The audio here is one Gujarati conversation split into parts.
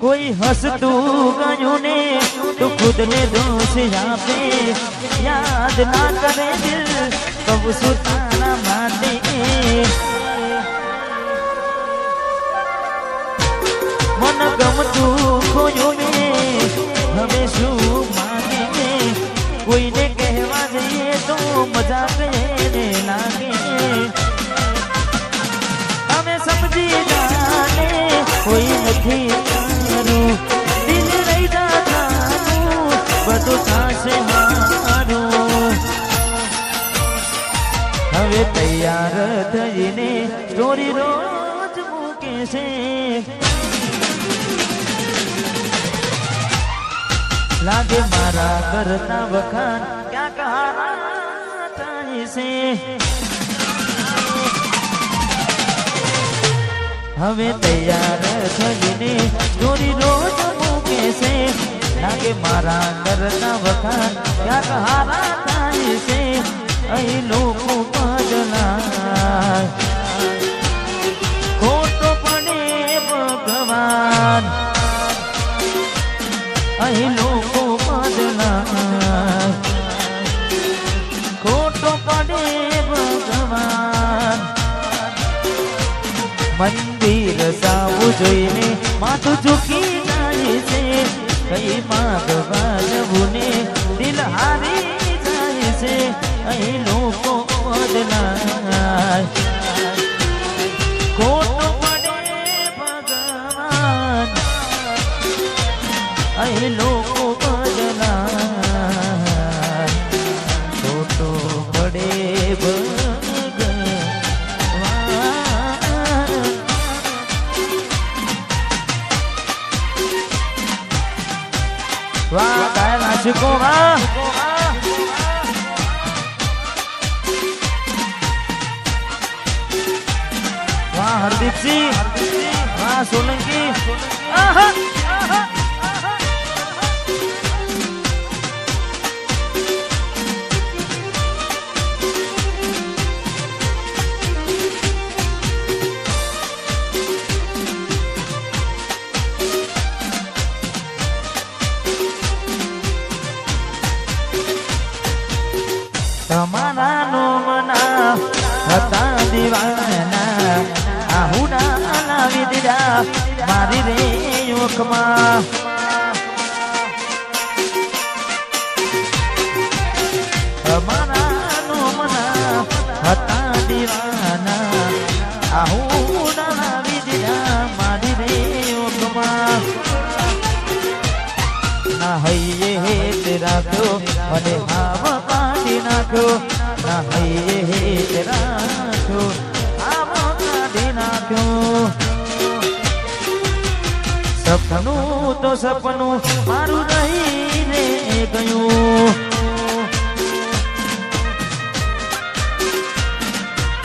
कोई हंसतू गयूं ने तो खुद ने दोष आपे याद ना करे दिल कब सुताना माटे मन गमतू खोयो ने हमें शू मांगे कोई ने कहवा जाइए तो मजा कहने लागे हमें समझी जाने कोई नहीं करूं दिल रही जाऊं બધું થાશે મારું હવે તૈયાર થઈને સ્ટોરી રોજ મૂકે છે લાગે મારા કરતા વખાણ ક્યાં કહારા થાય છે હવે તૈયાર થઈને સ્ટોરી રોજ મૂકે છે લાગે મારા કરતા વખાણ ક્યાં કહારા થાય છે અહીં લોકો બદલાય ખોટો પડે ભગવાન અહીં લોકો બદલાય ખોટો પડે ભગવાન મંદિર સાવું જોઈને માથું ઝૂકી જાય છે કઈ માગવા જવું ને દિલ હારી જાય છે અહીં લોકો બદલાય ખોટો પડે ભગવાન અહીં લોકો બદલાય ખોટો પડે વાહ ગાયલ આશિકો વાહ વાહ હરદીપસિંહ વાહ સોલંકી આહા તમારા નો મના હતા દીવાના આહુડા લાવી દીધા મારી રે યોકમાં તમારા નો મના હતા દીવાના આહુડા લાવી દીધા મારી રે યોકમાં ના હૈયે હેત રાખ્યો અને હાવ કાઢી નાખ્યો ના હૈયે હેત રાખ્યો હાવ કાઢી નાખ્યો સપનું તો સપનું મારું રહીને ગયું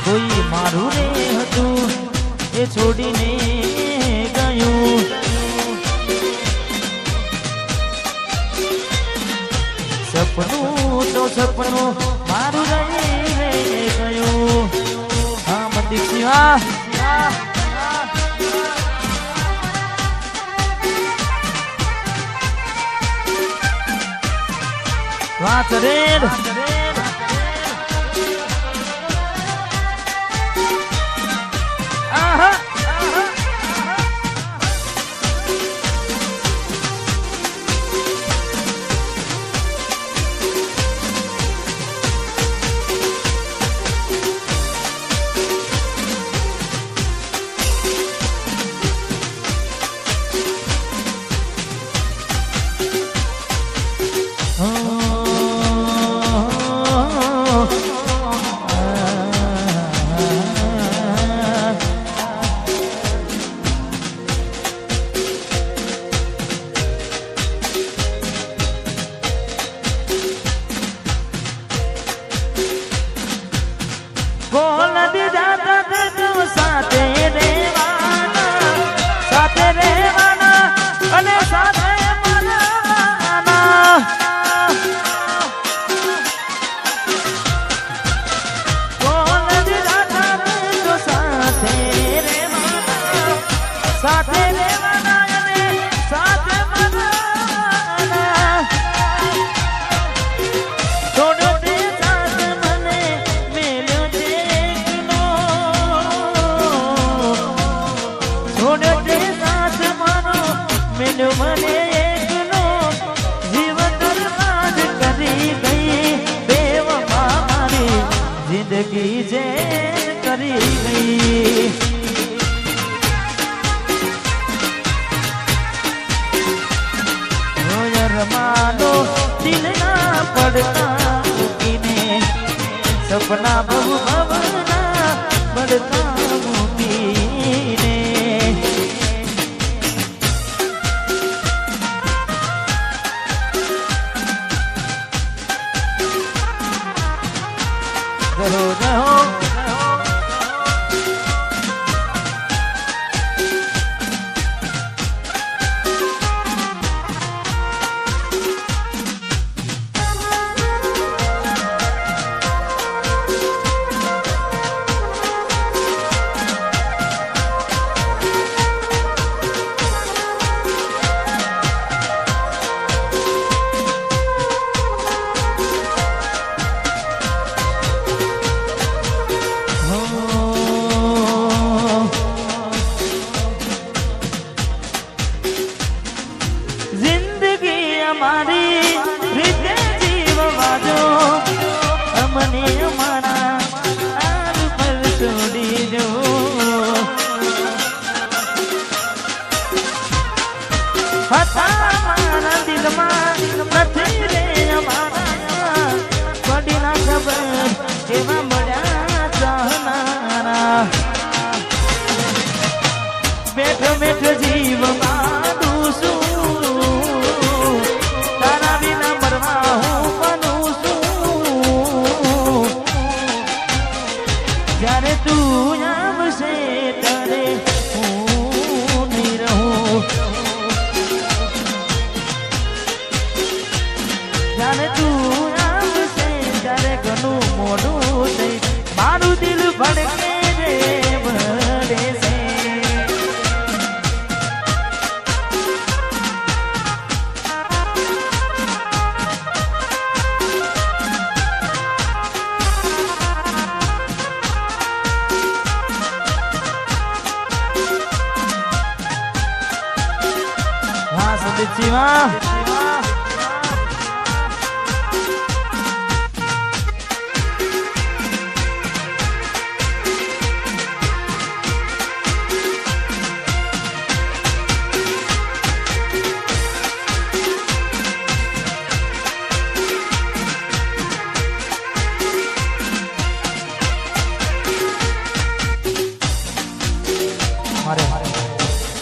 કોઈ મારું રે હતું એ છોડીને ગયું સપનું તો સપનું મારું રહીને ગયું હા મનદીપસિંહ વાહ ચરેડ આહા દિલના પડતા મૂકીને સપના બહુ ભવના પડતા મૂકીને રહો રહો બેઠો બેઠો જીવ માનું છું તારા વિના મરવા હું બનું છું જ્યારે તું આવશે ત્યારે હું નહીં રહું જ્યારે તું આવશે ત્યારે ઘણું મોડું થઈ મારું દિલ ભડકે રે ભડે છે Siva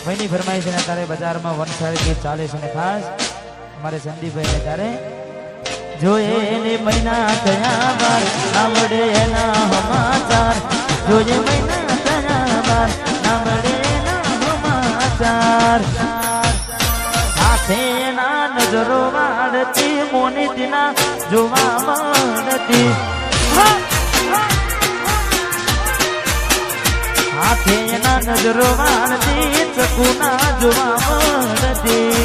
ભાઈની ફરમાઈશ ને તારે બજારમાં વનસારી ગીત ચાલે છે ને ખાસ અમારે સંદીપભાઈ ને તારે જોઈએ એને મહિના થયા બાર ના મળે એના સમાચાર જોઈએ મહિના થયા બાર ના મળે એના સમાચાર હાથે એના નજરો વાળતી મોની દિના જોવા મળતી હાથે એના નજરો વાળતી ચકુના જોવા મળતી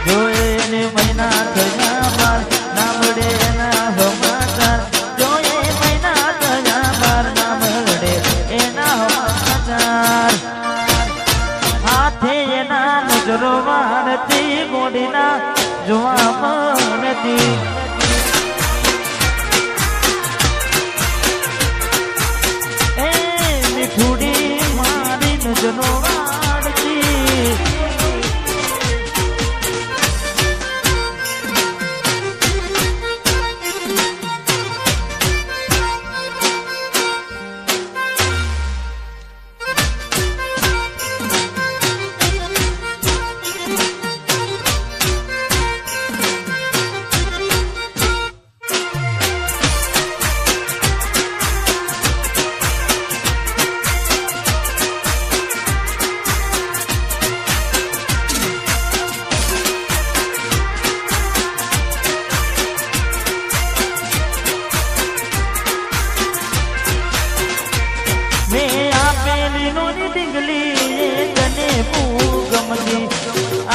જોઈને મહિના થયા બાર ના મળે એના સમાચાર જોઈએ મહિના થયા બાર ના મળે એના સમાચાર હાથે એના નજરો વાળતી મોડીના જોવા મળતી થોડી મારી નજરો વાળતી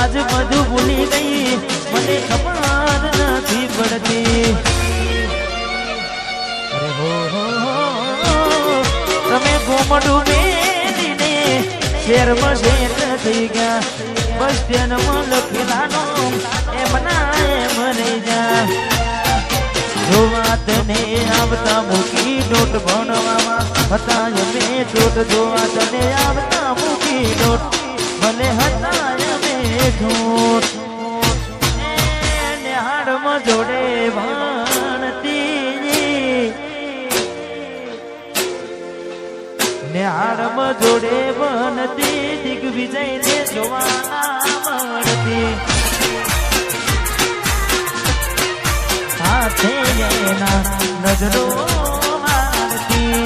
आज मधु भूली गई मने खबर नहीं पड़ती अरे हो तमे घूमडू मेलीने शेर में शेर थी गया बस स्टेन में लखेलानो ए बनाए मरे जा જોવા તને આવતા મૂકી નોટ ભણવામાં હતા અમે ચોટ જોવા તને આવતા મૂકી નોટ ભલે હતા અમે છૂટ નિહાળમાં જોડે ભણતી નિહાળમાં જોડે ભણતી દિગ્વિજય ને જોવા મળતી સાથે એના નજરો મારતી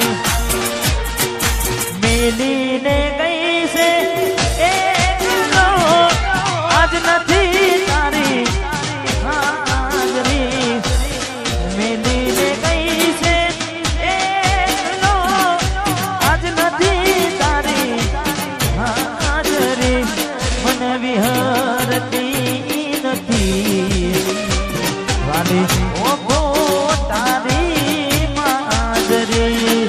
મેલીને ગઈ છે એકલો આજ નથી તારી હાજરી મેલીને ગઈ છે એકલો આજ નથી તારી હાજરી મને વિહરતી નથી વાલી ઓગો તારી માજરી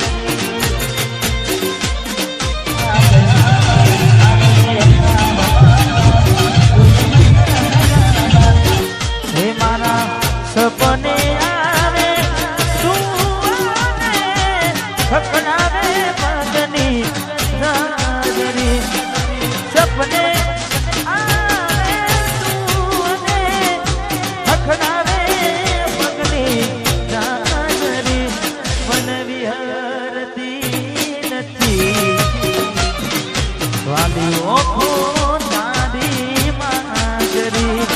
હે મારા સપને આવે સુવાને સપનાવે પગની હાજરી સપને આવે સુવાને સપનાવે પગની હાજરી મન વિહરતી નથી વાલી ઓખો તારી માજરી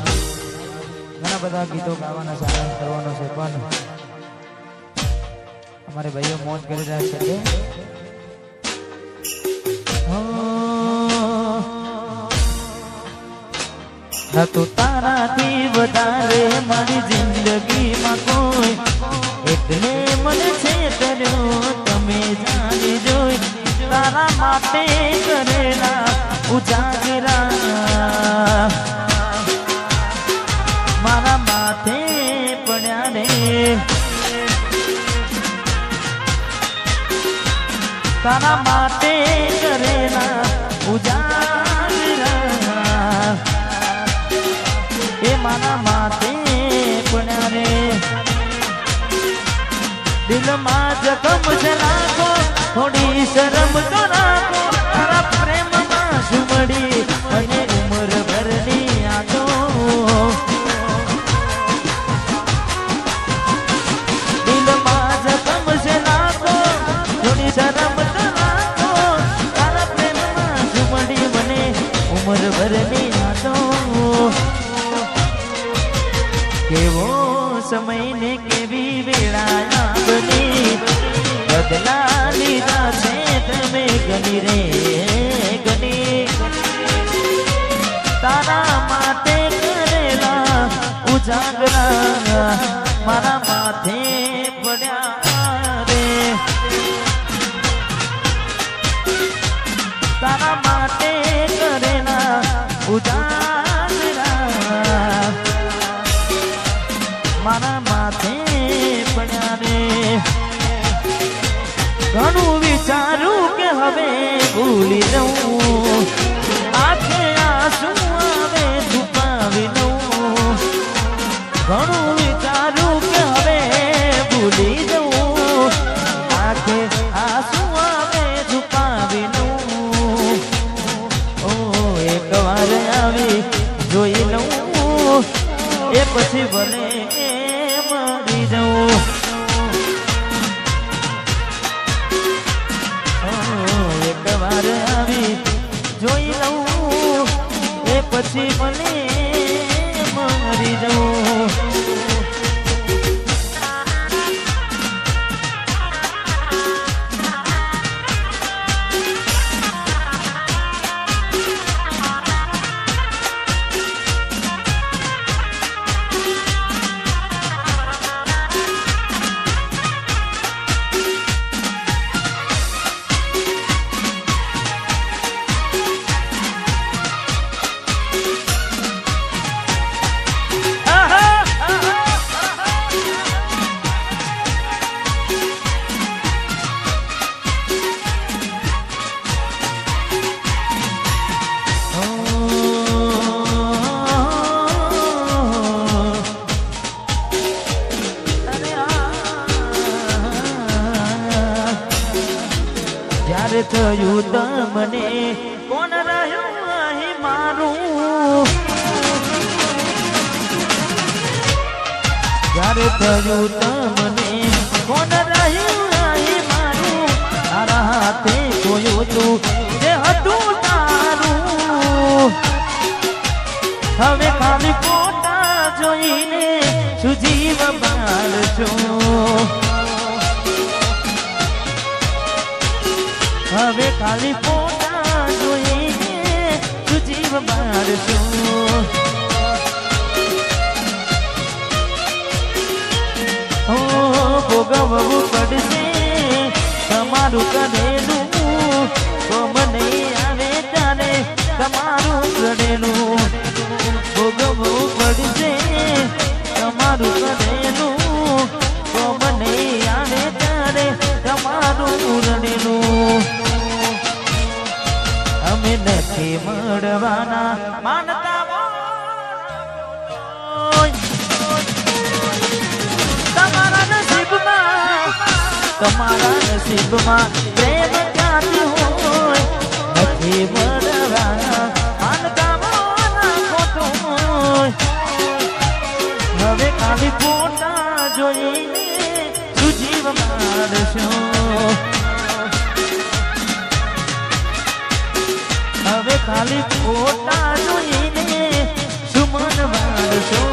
ઘણા બધા ગીતો ગાવાના સારાંશ કરવાનો છે પણ અમારે ભાઈઓ મોજ કરી રહ્યા છે ન તો તારાથી વધારે મારી જિંદગીમાં કોઈ એટલે મને છે કર્યો તમે જાણી જોઈ તારા માટે કરેલા ઉજાગરા મારા માથે પડ્યા રે તારા માટે કરેલા ઉજાગરા એ મારા માથે પડ્યા રે દિલમાં જખમ છે રાખો થોડી શરમ તો રાખો તારા પ્રેમમાં સુમડી અને ઉમર ભરની આંખો દિલમાં જખમ છે રાખો થોડી શરમ તો રાખો તારા પ્રેમમાં સુમડી મને ઉમર ભરની આંખો કેવો સમય ને કેવી વેળા બની બદલા લીધા છે તમે ગની રે ગની તારા માટે કરેલા ઉજાગરા મારા માથે પડ્યા રે તારા માટે કરેલા ઉજાગરા મારા માથે પડ્યા રે ઘણું વિચારું કે હવે ભૂલી જવું આંખે આંસુ આવે છુપાવી દઉં ઘણું વિચારું કે હવે ભૂલી જવું આંખે આંસુ આવે છુપાવી દઉં ઓ એક વાર આવી જોઈ લઉં એ પછી ભલે મરી જાઉં એક વાર આવી જોઈ લઉં એ પછી મને મરી જવું. જ્યારે થયું તમને કોણ રહ્યું અહીં મારું, જ્યારે થયું તમને કોણ રહ્યું અહીં મારું, તારા હાથે જોયું તું જે હતું તારું. હવે ખાલી ફોટા જોઈને શું જીવ બાળશો, હવે ખાલી ફોટા જોઈને તું જીવ બાળશો. ભોગવવું પડશે તમારું કરેલું, કોમ નહીં આવે ત્યારે તમારું કરેલું. ભોગવવું પડશે તમારું કરેલું, કોમ નહીં આવે ત્યારે તમારું રડેલું. અમે નથી મળવાના માનતા તમારા નસીબમાં પ્રેમ ક્યાંથી હોય, નથી મળવાના માનતા ખોટું હોય. હવે ખાલી ફોટા જોઈને તું જીવ મારશો, હવે ખાલી ફોટા જોઈને શું મન મારશો.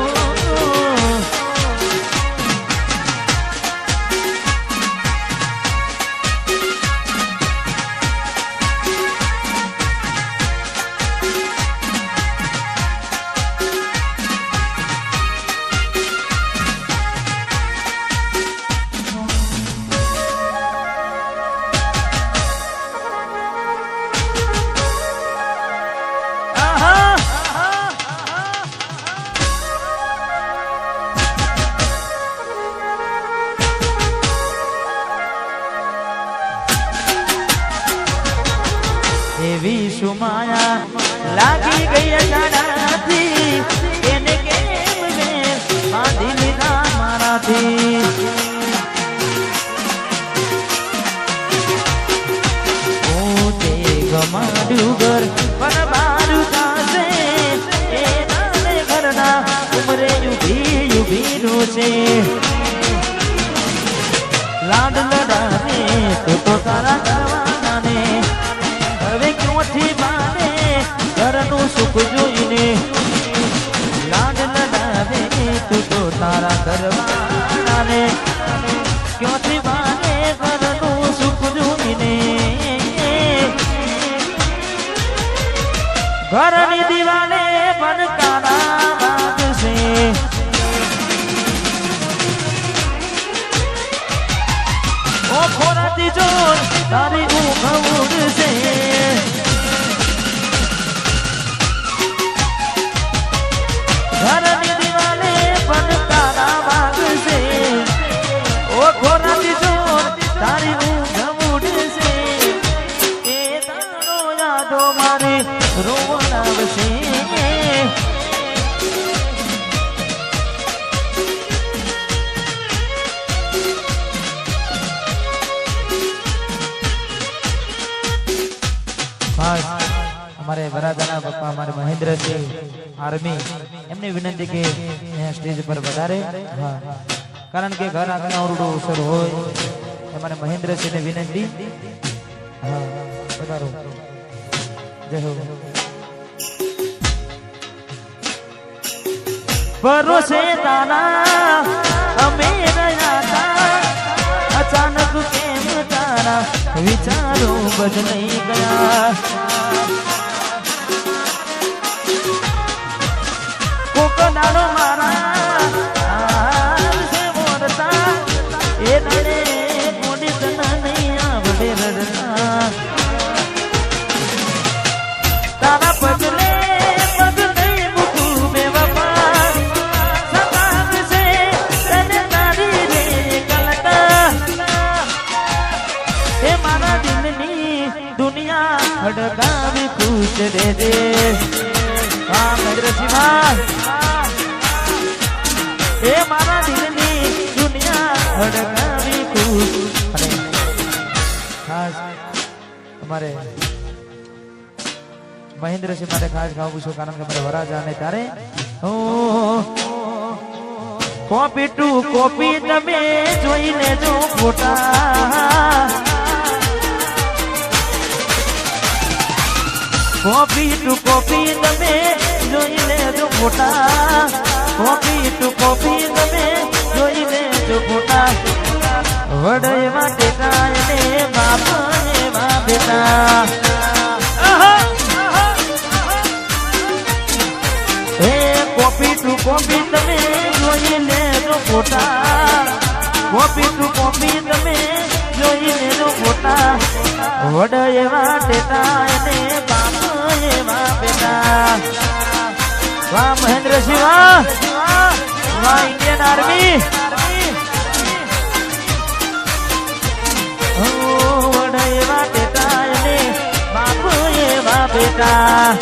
એવી સુમાયા લાગી ગઈ અજાણાથી, એને કેમ મેં બાંધી લીધા મારાથી. પોતે ગમાડ્યું ઘર પણ બારું થશે, એ નાને ઘરના ઉમરે યુભીનું છે. લાડ લડાને તો તારા કરવાના ને, હવે ક્યોથી માને ઘરનું સુખ જોઈને. લાડ લડાવે તું તો તારા કરવાના ને, ક્યોથી માને ઘરનું સુખ જોઈને. ઘરની દિવાલે બનકારા વાગશે, ઓ ખોરાતી જોર તારી ઊંઘ ઉડશે. ઘરની દિવાલે બનકારા વાગશે, ઓ ખોરાતી જોર તારી ઊંઘ ઉડશે. એ તારો યાદો મારે રોવડાવશે. हमारे वरादाना पप्पा हमारे महेंद्र सिंह आर्मी एमने विनंती के यहाँ स्टेज पर पधारे. हाँ, कारण के घर आंगण ओरडो सर हो हमारे महेंद्र सिंह ने विनंती. हाँ, पधारो. जय हो. ભરોસે તારા અમે રહ્યા તા અચાનક કેમ તારા વિચારો બદલાઈ ગયા કોકડાનો મારા છે મોરતા એ દડે મોડી તના નહીં આવડે રડતા તારા પગલે પગ નહીં મૂકું બે બાપા સતાવશે તને તારી રે કલકા એ મારા દિલની દુનિયા હડકાવી ખુશ રે દે હા મદ્રસીમાં એ મારા દિલની દુનિયા હડકાવી ખુશ અને ખાસ અમારે મહેન્દ્રસિંહ માટે ખાસ ગાવું છું કારણ કે મારે વરાજા ને ત્યારે કોપી ટુ કોપી તમે જોઈ લેજો ફોટા કોપી ટુ કોપી તમે જોઈ લેજો ફોટા કોપી ટુ કોપી તમે જોઈ લેજો ફોટા વડે માટે કાયને બાપ એવા બેટા હે કોપી ટુ કોપી તમે જોઈ લેજો ફોટા કોપી ટુ કોપી તમે જોઈ લેજો ફોટા વડે એવા બેટા એને બાપ એવા બેટા વાહ મહેન્દ્રસિંહ વાહ વાહ ઇન્ડિયન આર્મી વડે એવા બેટા એને બાપ એવા બેટા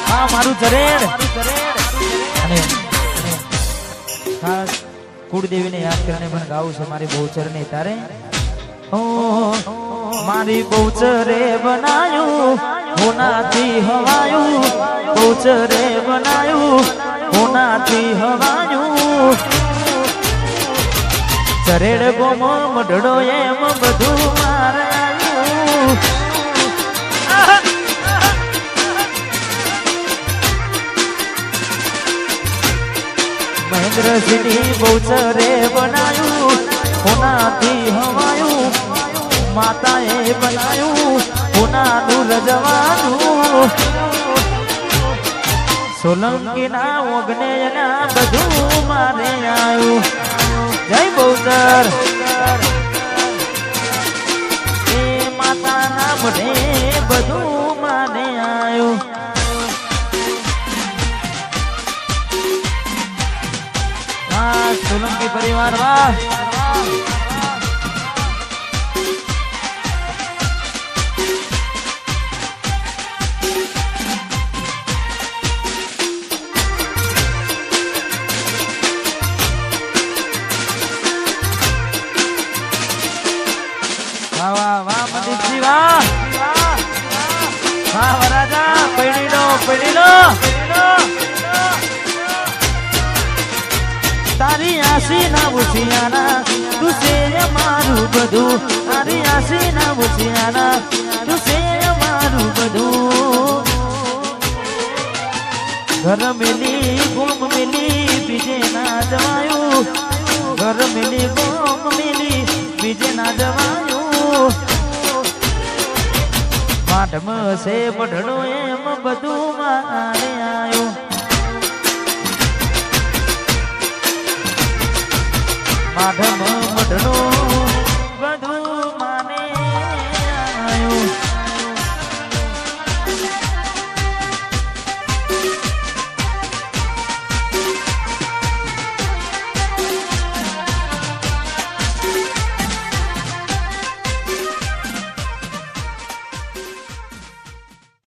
હા મારું જરેડ અને ખાસ કુળદેવીને યાદ કરીને પણ ગાવું છે મારી બહુચર ને તારે મારી બહુચરે બનાયું હોનાથી હવાયું બહુચરે બનાયું હોનાથી હવાયું ચરેડ ગોમો મઢડો એમ બધું મારે આવ્યું મહેન્દ્રસિંહની બહુચરે બનાયું હોનાથી હવાયું માતાએ બનાયું હોનાનું રજવાનું સોલંકીના ઓગણેના બધું મારે આવ્યું જય બહુચર એ માતાના મને બધું મારે આવ્યું હા સોલંકી પરિવાર વાહ વાહ વાહ મનીષજી વાહ વાહ વરાજા પડી લો તારી આસી ના ઉછિયાના તું છે મારું બધું તારી આસી ના ઉછિયાના તું છે મારું બધું ઘર મિલી ગોમ મિલી બીજે ના જવાયું ઘર મિલી ગોમ મિલી બીજે ના જવાયું માટમ છે મઢડો એમ બધું મારે આવ્યું માધમ મઢડો બધું